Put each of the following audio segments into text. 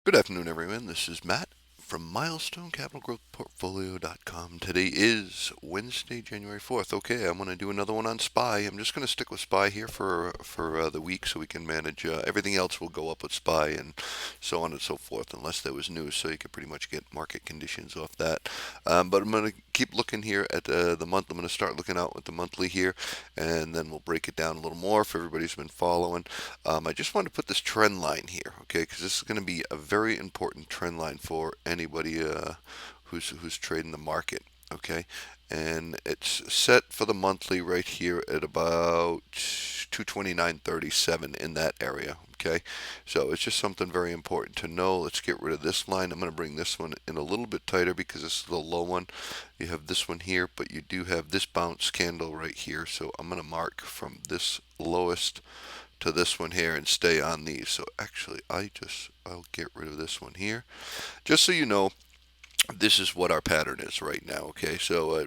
Good afternoon, everyone. This is Matt from MilestoneCapitalGrowthPortfolio.com. Today is Wednesday, January 4th. Okay, I'm going to do another one on SPY. I'm just going to stick with SPY here for the week so we can manage. Everything else will go up with SPY and so on and so forth, unless there was news, so you can pretty much get market conditions off that. But I'm going to keep looking here at the month. I'm going to start looking out with the monthly here, and then we'll break it down a little more for everybody who's been following. I just wanted to put this trend line here, okay, because this is going to be a very important trend line for anybody who's trading the market, okay. And it's set for the monthly right here at about 229.37 in that area, okay. So it's just something very important to know. Let's get rid of this line. I'm going to bring this one in a little bit tighter because this is the low one. You have this one here, but you do have this bounce candle right here. So I'm going to mark from this lowest to this one here and stay on these. So actually, I'll get rid of this one here. Just so you know, this is what our pattern is right now. Okay, so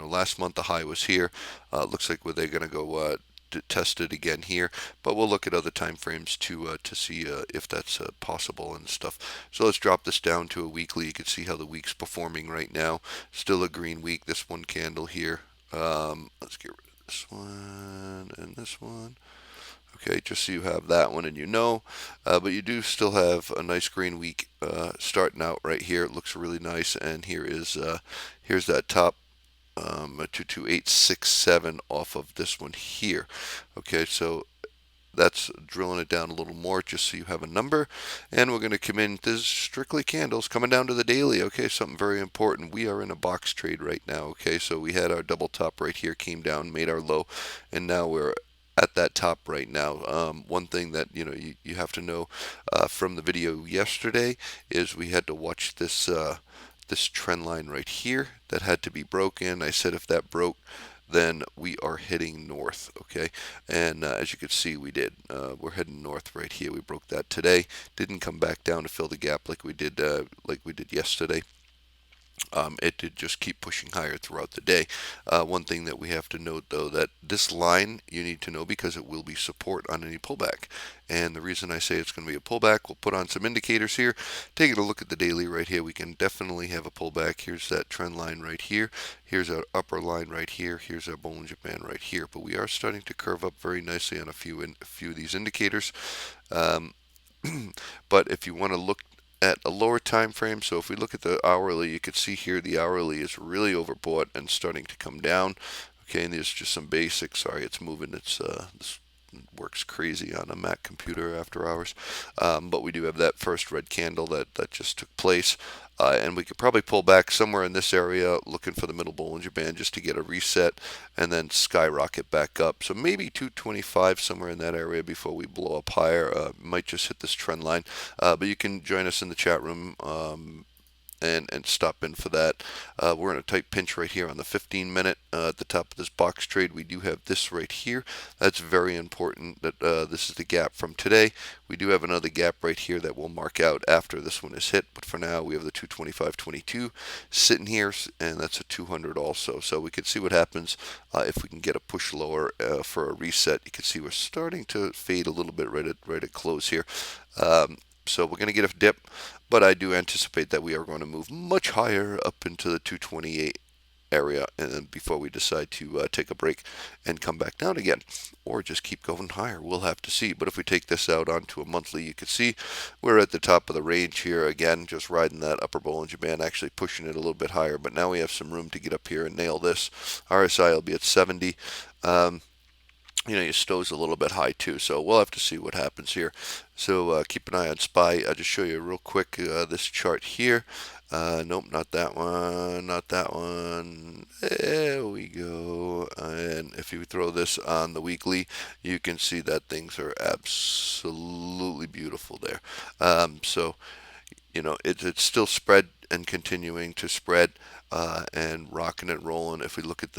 last month the high was here. Looks like they're going to go to test it again here, but we'll look at other time frames to see if that's possible and stuff. So let's drop this down to a weekly. You can see how the week's performing right now. Still a green week. This one candle here. Let's get rid of this one and this one. Okay, just so you have that one and but you do still have a nice green week starting out right here. It looks really nice, and here's that top 22867 off of this one here. Okay, so that's drilling it down a little more just so you have a number. And we're going to come in. This is strictly candles coming down to the daily. Okay, something very important. We are in a box trade right now. Okay, so we had our double top right here, came down, made our low, and now we're at that top right now. One thing that you have to know from the video yesterday is we had to watch this trend line right here that had to be broken. I said if that broke, then we are heading north, okay. And as you can see, we did. We're heading north right here. We broke that today. Didn't come back down to fill the gap like we did yesterday. It did just keep pushing higher throughout the day. One thing that we have to note, though, that this line you need to know because it will be support on any pullback. And the reason I say it's going to be a pullback, we'll put on some indicators here. Taking a look at the daily right here, we can definitely have a pullback. Here's that trend line right here. Here's our upper line right here. Here's our Bollinger Band right here. But we are starting to curve up very nicely on a few of these indicators. Um, but if you want to look at a lower time frame, so if we look at the hourly, you can see here the hourly is really overbought and starting to come down. Okay, and there's just some basics. Sorry, it's moving. This works crazy on a Mac computer after hours. But we do have that first red candle that just took place. And we could probably pull back somewhere in this area looking for the middle Bollinger Band just to get a reset and then skyrocket back up. So maybe 225 somewhere in that area before we blow up higher. Might just hit this trend line. But you can join us in the chat room. And stop in for that. We're in a tight pinch right here on the 15-minute at the top of this box trade. We do have this right here. That's very important that this is the gap from today. We do have another gap right here that we'll mark out after this one is hit. But for now, we have the 225.22 sitting here, and that's a 200 also. So we can see what happens if we can get a push lower for a reset. You can see we're starting to fade a little bit right at close here. So we're going to get a dip, but I do anticipate that we are going to move much higher up into the 228 area and then before we decide to take a break and come back down again or just keep going higher. We'll have to see. But if we take this out onto a monthly, you can see we're at the top of the range here again, just riding that upper Bollinger Band, actually pushing it a little bit higher. But now we have some room to get up here and nail this. RSI will be at 70. Your Stowe's a little bit high too, so we'll have to see what happens here. So keep an eye on SPY. I'll just show you real quick this chart here. Nope, not that one, not that one. There we go. And if you throw this on the weekly, you can see that things are absolutely beautiful there. It's still spread and continuing to spread and rocking and rolling. If we look at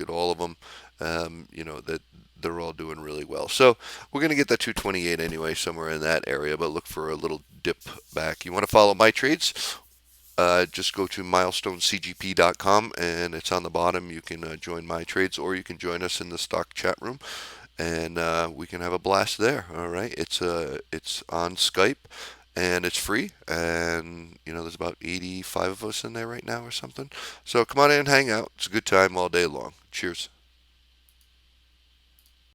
all of them, that they're all doing really well. So we're going to get that 228 anyway, somewhere in that area, but look for a little dip back. You want to follow my trades? Just go to milestonecgp.com and it's on the bottom. You can join my trades, or you can join us in the stock chat room, and we can have a blast there. All right, it's on Skype, and it's free. And there's about 85 of us in there right now or something. So come on in and hang out. It's a good time all day long. Cheers.